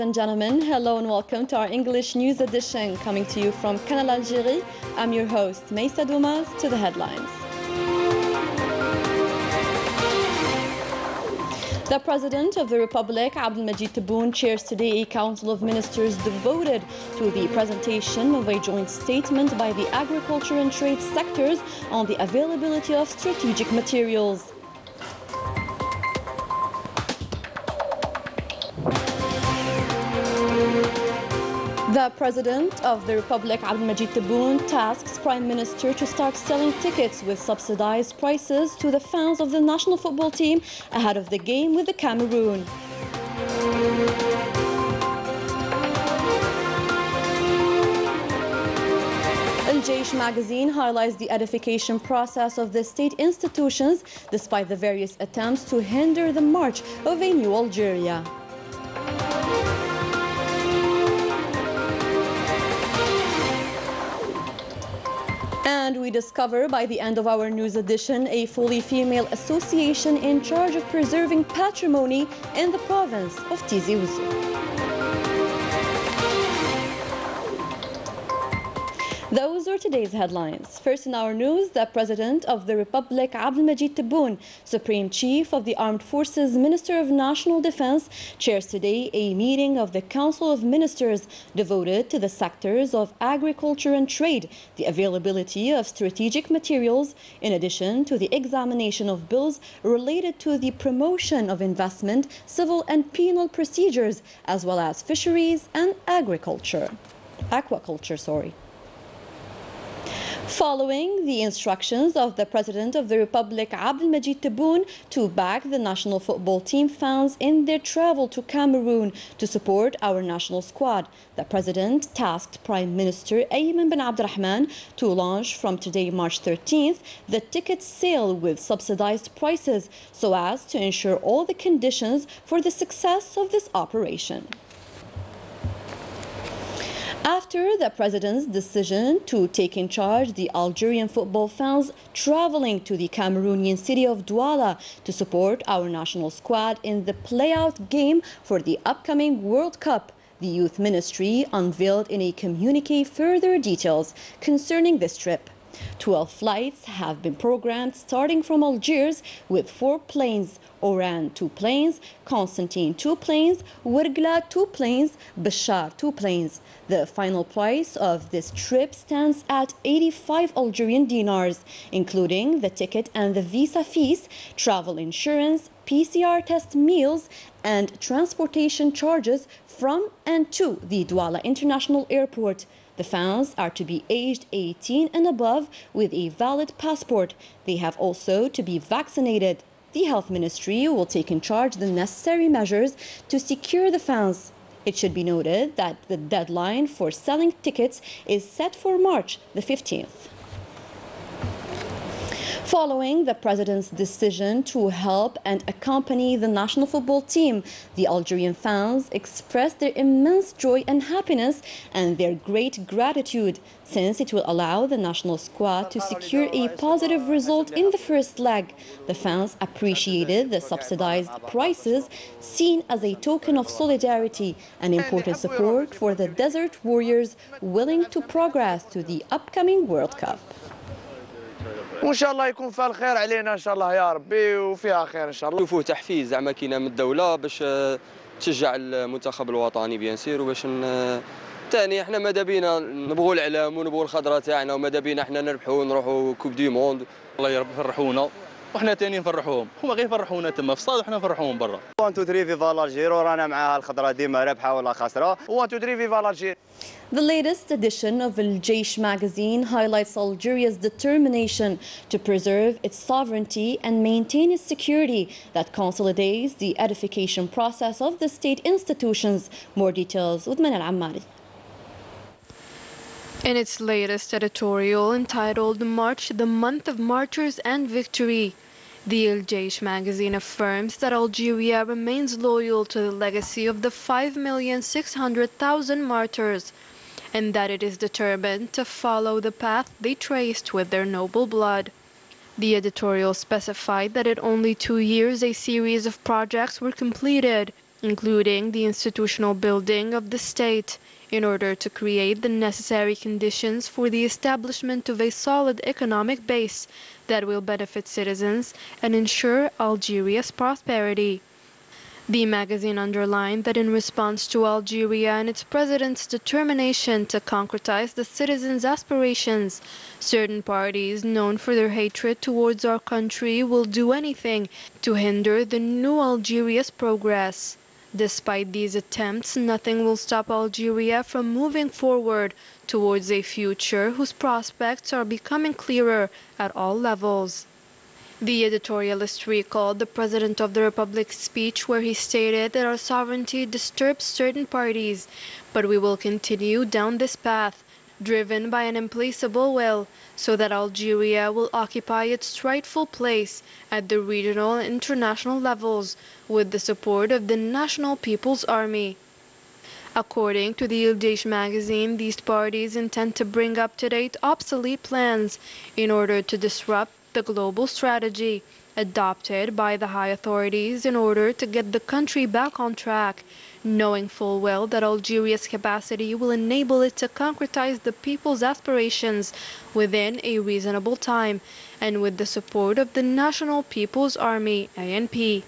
and gentlemen, hello and welcome to our English news edition coming to you from Canal, Algérie. I'm your host, Maysa Doumas. To the headlines. The President of the Republic, Abdelmajid Tebboune, chairs today a Council of Ministers devoted to the presentation of a joint statement by the agriculture and trade sectors on the availability of strategic materials. The President of the Republic, Abdelmajid Tebboune, tasks Prime Minister to start selling tickets with subsidized prices to the fans of the national football team ahead of the game with the Cameroon. Al-Jaish magazine highlights the edification process of the state institutions despite the various attempts to hinder the march of a new Algeria. And we discover by the end of our news edition a fully female association in charge of preserving patrimony in the province of Tizi Ouzou. Those are today's headlines. First in our news, the President of the Republic, Abdelmajid Tebboune, Supreme Chief of the Armed Forces, Minister of National Defense, chairs today a meeting of the Council of Ministers devoted to the sectors of agriculture and trade, the availability of strategic materials, in addition to the examination of bills related to the promotion of investment, civil and penal procedures, as well as fisheries and aquaculture. Following the instructions of the President of the Republic, Abdelmajid Tebboune, to back the national football team fans in their travel to Cameroon to support our national squad, the President tasked Prime Minister Ayman bin Abdurrahman to launch from today, March 13th, the ticket sale with subsidized prices so as to ensure all the conditions for the success of this operation. After the President's decision to take in charge the Algerian football fans traveling to the Cameroonian city of Douala to support our national squad in the play-out game for the upcoming World Cup, the Youth Ministry unveiled in a communiqué further details concerning this trip. 12 flights have been programmed starting from Algiers with 4 planes, Oran 2 planes, Constantine 2 planes, Wirgla 2 planes, Bashar 2 planes. The final price of this trip stands at 85 Algerian dinars, including the ticket and the visa fees, travel insurance, PCR test meals, and transportation charges from and to the Douala International Airport. The fans are to be aged 18 and above with a valid passport. They have also to be vaccinated. The Health Ministry will take in charge the necessary measures to secure the fans. It should be noted that the deadline for selling tickets is set for March the 15th. Following the President's decision to help and accompany the national football team, the Algerian fans expressed their immense joy and happiness and their great gratitude, since it will allow the national squad to secure a positive result in the first leg. The fans appreciated the subsidized prices, seen as a token of solidarity and important support for the desert warriors willing to progress to the upcoming World Cup. وان شاء الله يكون فيها الخير علينا ان شاء الله يا ربي وفيها خير ان شاء الله. نشوفوه تحفيز زعما كاينه من الدوله باش تشجع المنتخب الوطني بيان سير وباش ثاني احنا ماذا بينا نبغوا الاعلام ونبغوا الخضره تاعنا وماذا بينا احنا نربحوا ونروحوا كوب دي موند. الله يا رب يفرحونا وحنا ثاني نفرحوهم، هما غير يفرحونا تما في الصاد وحنا نفرحوهم برا. 1 2 3 فيفا الجيري رانا معاها الخضره ديما رابحه ولا خاسره. 1 2 3 فيفا الجيري. The latest edition of Al-Jaish magazine highlights Algeria's determination to preserve its sovereignty and maintain its security that consolidates the edification process of the state institutions. More details with Manal Ammari. In its latest editorial entitled March, the Month of Martyrs and Victory, the Al-Jaish magazine affirms that Algeria remains loyal to the legacy of the 5,600,000 martyrs, and that it is determined to follow the path they traced with their noble blood. The editorial specified that in only 2 years a series of projects were completed, including the institutional building of the state, in order to create the necessary conditions for the establishment of a solid economic base that will benefit citizens and ensure Algeria's prosperity. The magazine underlined that in response to Algeria and its president's determination to concretize the citizens' aspirations, certain parties known for their hatred towards our country will do anything to hinder the new Algeria's progress. Despite these attempts, nothing will stop Algeria from moving forward towards a future whose prospects are becoming clearer at all levels. The editorialist recalled the President of the Republic's speech where he stated that our sovereignty disturbs certain parties, but we will continue down this path, driven by an implacable will, so that Algeria will occupy its rightful place at the regional and international levels with the support of the National People's Army. According to the Algérie magazine, these parties intend to bring up to date obsolete plans in order to disrupt the global strategy adopted by the high authorities in order to get the country back on track, knowing full well that Algeria's capacity will enable it to concretize the people's aspirations within a reasonable time and with the support of the National People's Army, ANP.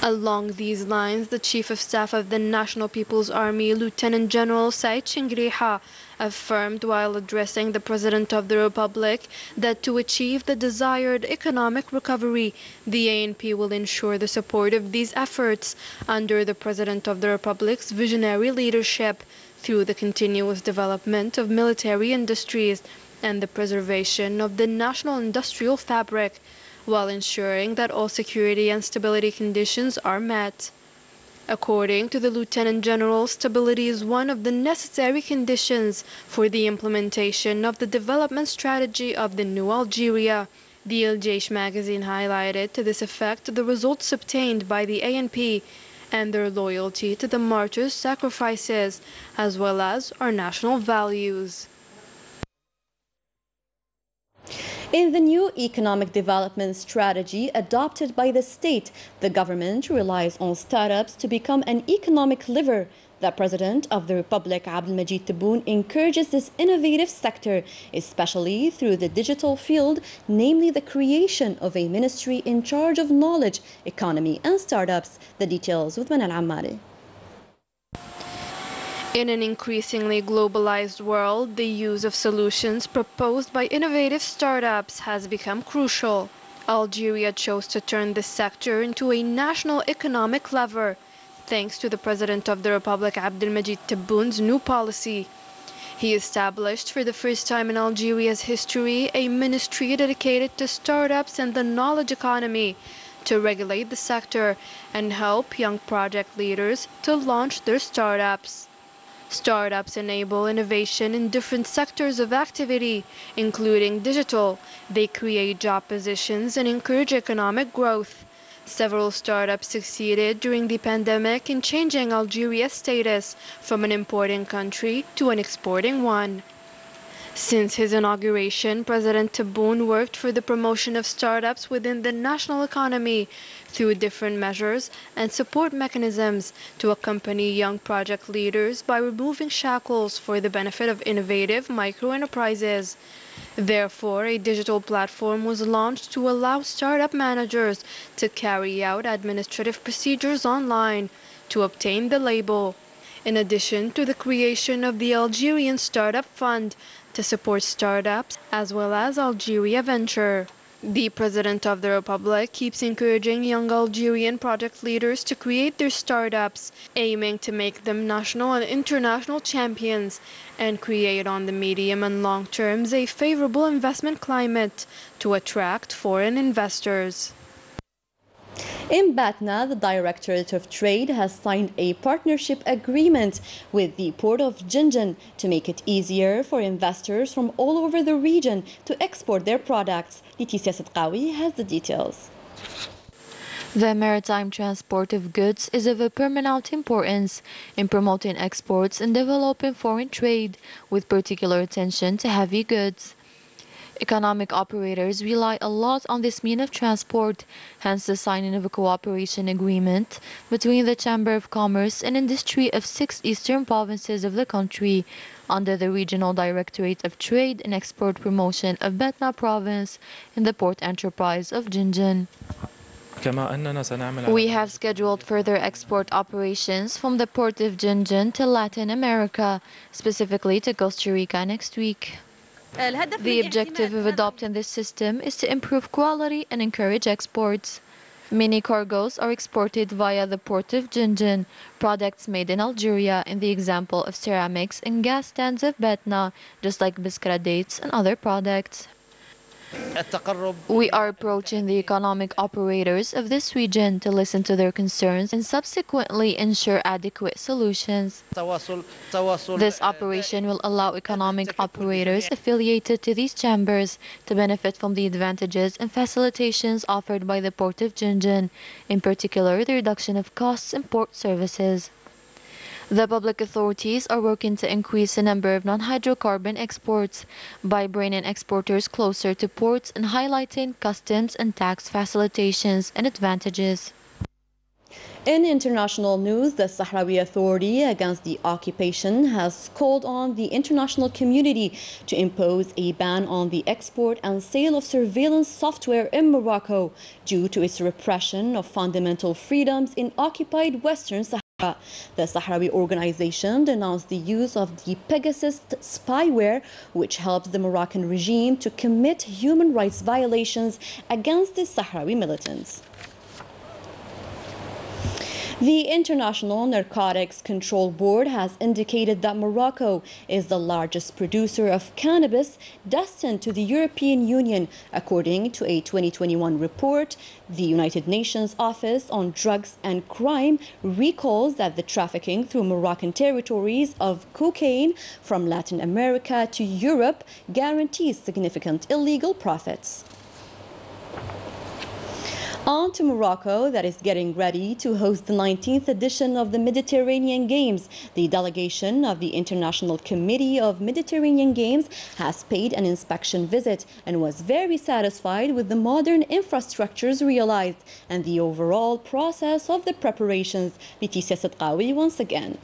Along these lines, the Chief of Staff of the National People's Army, Lieutenant General Saïd Chingriha, affirmed while addressing the President of the Republic that to achieve the desired economic recovery, the ANP will ensure the support of these efforts under the President of the Republic's visionary leadership through the continuous development of military industries and the preservation of the national industrial fabric, while ensuring that all security and stability conditions are met. According to the Lieutenant General, stability is one of the necessary conditions for the implementation of the development strategy of the new Algeria. The Algérie magazine highlighted to this effect the results obtained by the ANP and their loyalty to the martyrs' sacrifices, as well as our national values. In the new economic development strategy adopted by the state, the government relies on startups to become an economic lever. The President of the Republic, Abdelmajid Tebboune, encourages this innovative sector, especially through the digital field, namely the creation of a ministry in charge of knowledge, economy and startups. The details with Manal Ammari. In an increasingly globalized world, the use of solutions proposed by innovative startups has become crucial. Algeria chose to turn this sector into a national economic lever, thanks to the President of the Republic, Abdelmajid Tebboune's new policy. He established for the first time in Algeria's history a ministry dedicated to startups and the knowledge economy, to regulate the sector and help young project leaders to launch their startups. Startups enable innovation in different sectors of activity, including digital. They create job positions and encourage economic growth. Several startups succeeded during the pandemic in changing Algeria's status from an importing country to an exporting one. Since his inauguration, President Tebboune worked for the promotion of startups within the national economy through different measures and support mechanisms to accompany young project leaders by removing shackles for the benefit of innovative micro-enterprises. Therefore, a digital platform was launched to allow startup managers to carry out administrative procedures online to obtain the label, in addition to the creation of the Algerian Startup Fund to support startups as well as Algeria Venture. The President of the Republic keeps encouraging young Algerian project leaders to create their startups, aiming to make them national and international champions and create on the medium and long terms a favorable investment climate to attract foreign investors. In Batna, the Directorate of Trade has signed a partnership agreement with the Port of Jinjan to make it easier for investors from all over the region to export their products. Leticia Sadqawi has the details. The maritime transport of goods is of a paramount importance in promoting exports and developing foreign trade, with particular attention to heavy goods. Economic operators rely a lot on this mean of transport, hence the signing of a cooperation agreement between the Chamber of Commerce and Industry of 6 eastern provinces of the country under the Regional Directorate of Trade and Export Promotion of Batna Province in the port enterprise of Jinjan. We have scheduled further export operations from the port of Jinjan to Latin America, specifically to Costa Rica next week. The objective of adopting this system is to improve quality and encourage exports. Many cargoes are exported via the port of Jinjan, products made in Algeria in the example of ceramics and gas stands of Batna, just like Biskra dates and other products. We are approaching the economic operators of this region to listen to their concerns and subsequently ensure adequate solutions. This operation will allow economic operators affiliated to these chambers to benefit from the advantages and facilitations offered by the Port of Jinjan, in particular the reduction of costs and port services. The public authorities are working to increase the number of non-hydrocarbon exports by bringing exporters closer to ports and highlighting customs and tax facilitations and advantages. In international news, the Sahrawi Authority against the occupation has called on the international community to impose a ban on the export and sale of surveillance software in Morocco due to its repression of fundamental freedoms in occupied Western Sahara. The Sahrawi organization denounced the use of the Pegasus spyware, which helps the Moroccan regime to commit human rights violations against the Sahrawi militants. The International Narcotics Control Board has indicated that Morocco is the largest producer of cannabis destined to the European Union. According to a 2021 report, the United Nations Office on Drugs and Crime recalls that the trafficking through Moroccan territories of cocaine from Latin America to Europe guarantees significant illegal profits. On to Morocco, that is getting ready to host the 19th edition of the Mediterranean Games. The delegation of the International Committee of Mediterranean Games has paid an inspection visit and was very satisfied with the modern infrastructures realized and the overall process of the preparations. Leticia Sadqawi once again.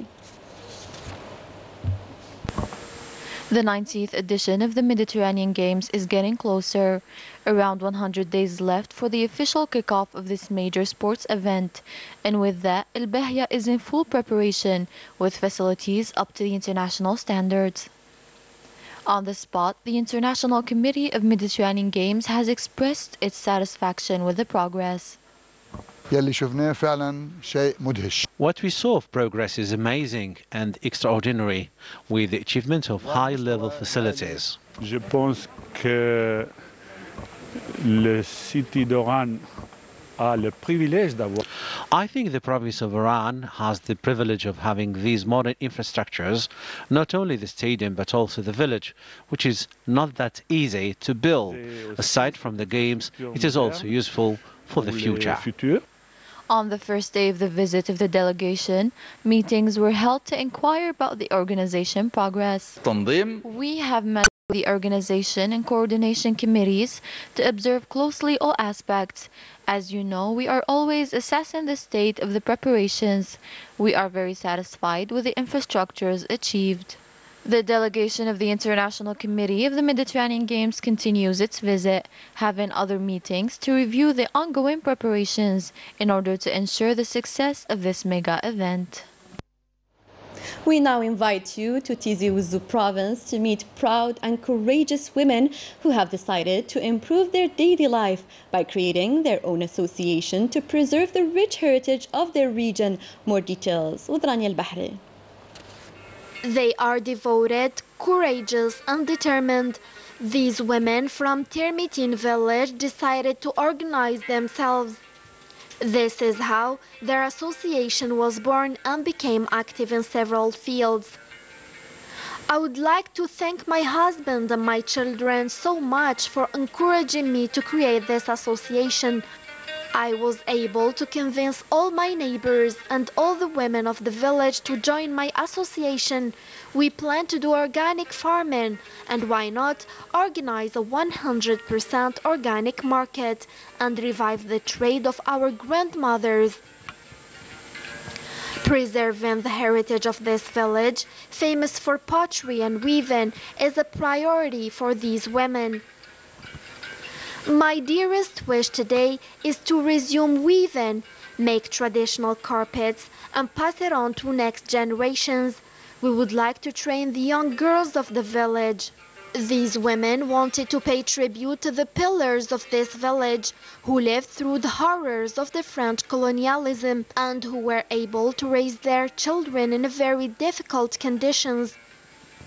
The 19th edition of the Mediterranean Games is getting closer. Around 100 days left for the official kickoff of this major sports event. And with that, El Bahia is in full preparation with facilities up to the international standards. On the spot, the International Committee of Mediterranean Games has expressed its satisfaction with the progress. What we saw of progress is amazing and extraordinary, with the achievement of high-level facilities. Je pense que le cité d'Oran a le privilège d'avoir. I think the province of Oran has the privilege of having these modern infrastructures, not only the stadium but also the village, which is not that easy to build. Aside from the games, it is also useful for the future. On the first day of the visit of the delegation, meetings were held to inquire about the organization progress. We have met with the organization and coordination committees to observe closely all aspects. As you know, we are always assessing the state of the preparations. We are very satisfied with the infrastructures achieved. The delegation of the International Committee of the Mediterranean Games continues its visit, having other meetings to review the ongoing preparations in order to ensure the success of this mega event. We now invite you to Tizi Ouzou province to meet proud and courageous women who have decided to improve their daily life by creating their own association to preserve the rich heritage of their region. More details with Rania Al-Bahri. They are devoted, courageous and determined. These women from Termitin village decided to organize themselves. This is how their association was born and became active in several fields. I would like to thank my husband and my children so much for encouraging me to create this association. I was able to convince all my neighbors and all the women of the village to join my association. We plan to do organic farming, and why not organize a 100% organic market and revive the trade of our grandmothers. Preserving the heritage of this village, famous for pottery and weaving, is a priority for these women. My dearest wish today is to resume weaving, make traditional carpets, and pass it on to next generations. We would like to train the young girls of the village. These women wanted to pay tribute to the pillars of this village, who lived through the horrors of the French colonialism and who were able to raise their children in very difficult conditions.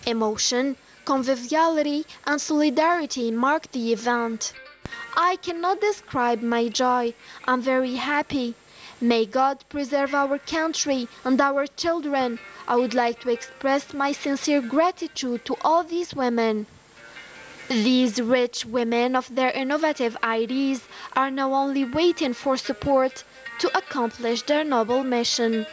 Emotion, conviviality, and solidarity marked the event. I cannot describe my joy. I'm very happy. May God preserve our country and our children. I would like to express my sincere gratitude to all these women. These rich women of their innovative ideas are now only waiting for support to accomplish their noble mission.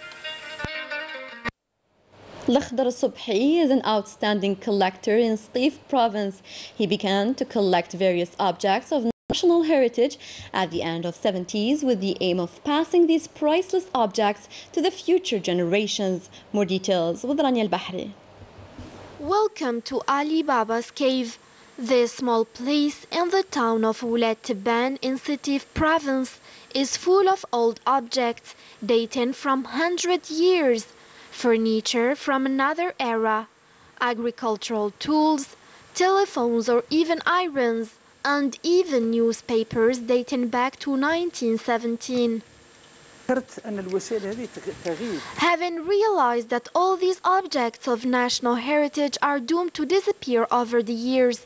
Lakhdar Subhi is an outstanding collector in Stif province. He began to collect various objects of national heritage at the end of 70s with the aim of passing these priceless objects to the future generations. More details with Rania Al-Bahri. Welcome to Ali Baba's cave. This small place in the town of Ouled Tiban in Stif province is full of old objects dating from 100 years. Furniture from another era, agricultural tools, telephones or even irons, and even newspapers dating back to 1917. Having realized that all these objects of national heritage are doomed to disappear over the years,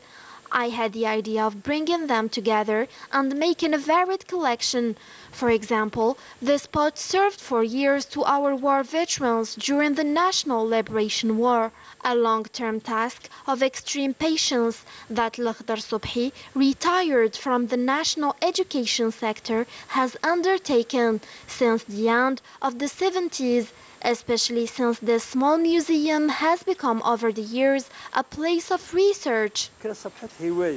I had the idea of bringing them together and making a varied collection. For example, this pot served for years to our war veterans during the National Liberation War, a long-term task of extreme patience that Lakhdar Subhi, retired from the national education sector, has undertaken since the end of the 70s. Especially since this small museum has become over the years a place of research. The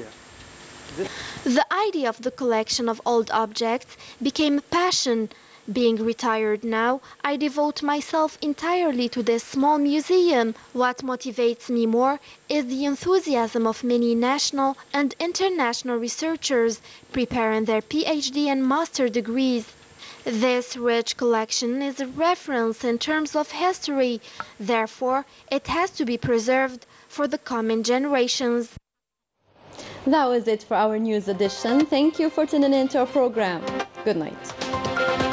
idea of the collection of old objects became a passion. Being retired now, I devote myself entirely to this small museum. What motivates me more is the enthusiasm of many national and international researchers preparing their PhD and master degrees. This rich collection is a reference in terms of history, therefore it has to be preserved for the coming generations. That was it for our news edition. Thank you for tuning in to our program. Good night.